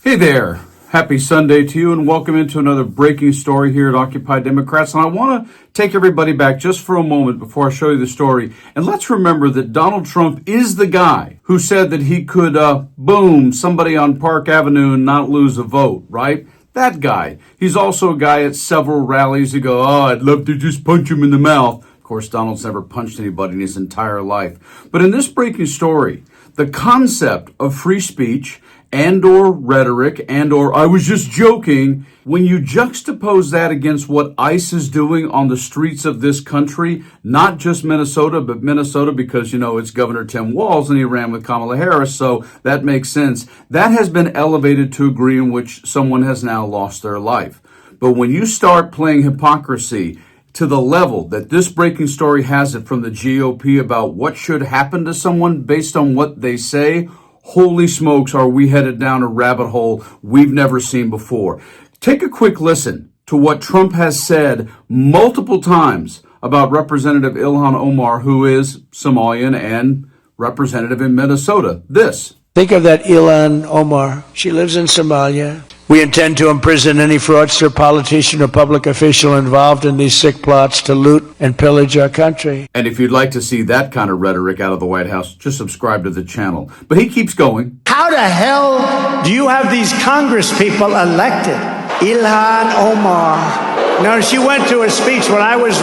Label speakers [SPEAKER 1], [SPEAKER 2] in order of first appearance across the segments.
[SPEAKER 1] Hey there. Happy Sunday to you and welcome into another breaking story here at Occupy Democrats. And I want to take everybody back just for a moment before I show you the story. And let's remember that Donald Trump is the guy who said that he could, boom, somebody on Park Avenue and not lose a vote, right? That guy. He's also a guy at several rallies who go, oh, I'd love to just punch him in the mouth. Of course, Donald's never punched anybody in his entire life. But in this breaking story, the concept of free speech and or rhetoric and or I was just joking, when you juxtapose that against what ICE is doing on the streets of this country, not just Minnesota, but Minnesota because, it's Governor Tim Walz and he ran with Kamala Harris, so that makes sense. That has been elevated to a degree in which someone has now lost their life. But when you start playing hypocrisy to the level that this breaking story has it from the GOP about what should happen to someone based on what they say, holy smokes, are we headed down a rabbit hole we've never seen before. Take a quick listen to what Trump has said multiple times about Representative Ilhan Omar, who is Somalian and representative in Minnesota. This.
[SPEAKER 2] Think of that Ilhan Omar. She lives in Somalia. We intend to imprison any fraudster, politician, or public official involved in these sick plots to loot and pillage our country.
[SPEAKER 1] And if you'd like to see that kind of rhetoric out of the White House, just subscribe to the channel. But he keeps going.
[SPEAKER 2] How the hell do you have these Congress people elected? Ilhan Omar. No, she went to a speech when I was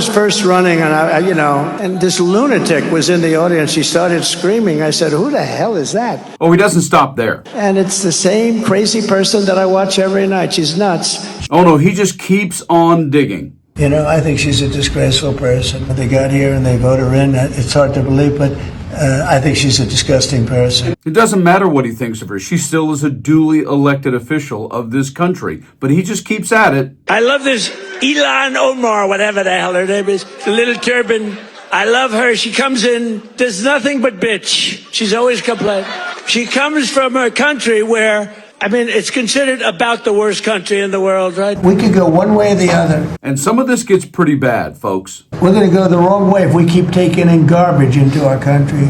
[SPEAKER 2] first running, and and this lunatic was in the audience. She started screaming. I said, who the hell is that?
[SPEAKER 1] Oh, he doesn't stop there.
[SPEAKER 2] And it's the same crazy person that I watch every night. She's nuts.
[SPEAKER 1] Oh, no, he just keeps on digging.
[SPEAKER 2] I think she's a disgraceful person. They got here and they voted her in. It's hard to believe, but I think she's a disgusting person.
[SPEAKER 1] It doesn't matter what he thinks of her. She still is a duly elected official of this country. But he just keeps at it.
[SPEAKER 2] I love this Ilhan Omar, whatever the hell her name is, the little turban. I love her. She comes in, does nothing but bitch. She's always complaining. She comes from a country where, it's considered about the worst country in the world, right? We could go one way or the other.
[SPEAKER 1] And some of this gets pretty bad, folks.
[SPEAKER 2] We're going to go the wrong way if we keep taking in garbage into our country.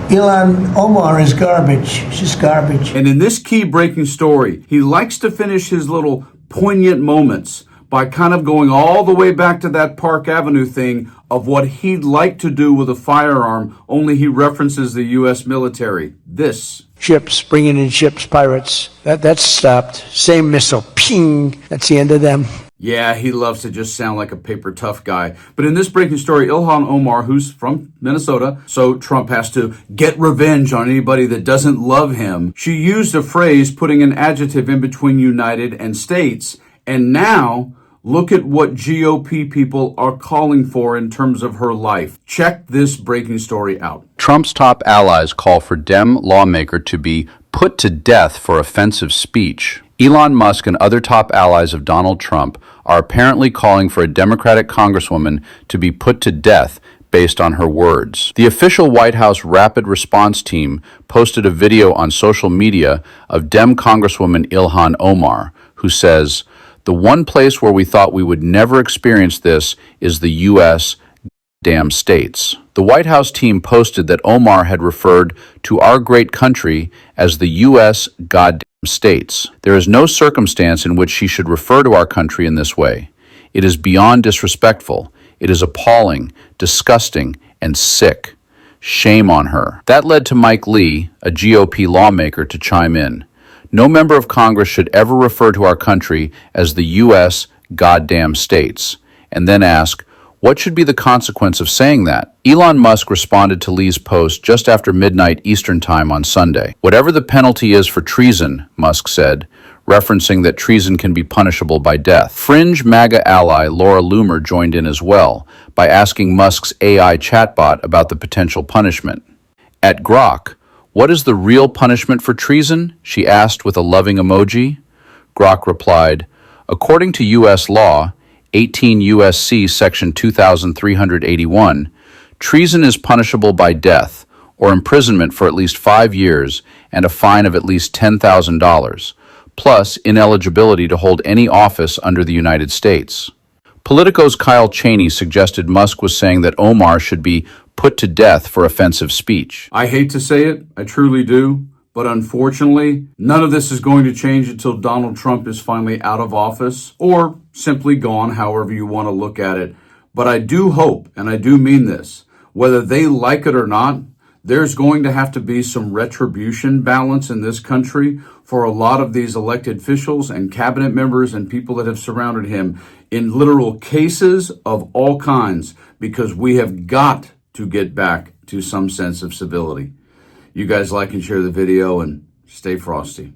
[SPEAKER 2] Ilhan Omar is garbage. She's garbage.
[SPEAKER 1] And in this key breaking story, he likes to finish his little poignant moments by kind of going all the way back to that Park Avenue thing of what he'd like to do with a firearm, only he references the U.S. military. This.
[SPEAKER 2] Ships, bringing in ships, pirates. That's stopped. Same missile. Ping. That's the end of them.
[SPEAKER 1] Yeah, he loves to just sound like a paper tough guy. But in this breaking story, Ilhan Omar, who's from Minnesota, so Trump has to get revenge on anybody that doesn't love him. She used a phrase putting an adjective in between United and States. And now, look at what GOP people are calling for in terms of her life. Check this breaking story out.
[SPEAKER 3] Trump's top allies call for Dem lawmaker to be put to death for offensive speech. Elon Musk and other top allies of Donald Trump are apparently calling for a Democratic congresswoman to be put to death based on her words. The official White House Rapid Response Team posted a video on social media of Dem Congresswoman Ilhan Omar, who says, "The one place where we thought we would never experience this is the U.S. damn states." The White House team posted that Omar had referred to our great country as the U.S. goddamn states. There is no circumstance in which she should refer to our country in this way. It is beyond disrespectful. It is appalling, disgusting, and sick. Shame on her. That led to Mike Lee, a GOP lawmaker, to chime in. No member of Congress should ever refer to our country as the U.S. goddamn states, and then ask, what should be the consequence of saying that? Elon Musk responded to Lee's post just after midnight Eastern Time on Sunday. Whatever the penalty is for treason, Musk said, referencing that treason can be punishable by death. Fringe MAGA ally Laura Loomer joined in as well by asking Musk's AI chatbot about the potential punishment. At Grok, what is the real punishment for treason? She asked with a loving emoji. Grok replied, according to U.S. law, 18 U.S.C. Section 2381, treason is punishable by death or imprisonment for at least 5 years and a fine of at least $10,000, plus ineligibility to hold any office under the United States. Politico's Kyle Cheney suggested Musk was saying that Omar should be put to death for offensive speech.
[SPEAKER 1] I hate to say it, I truly do, But unfortunately, none of this is going to change until Donald Trump is finally out of office or simply gone, however you want to look at it. But I do hope, and I do mean this, whether they like it or not, there's going to have to be some retribution balance in this country for a lot of these elected officials and cabinet members and people that have surrounded him in literal cases of all kinds, because we have got to get back to some sense of civility. You guys like and share the video and stay frosty.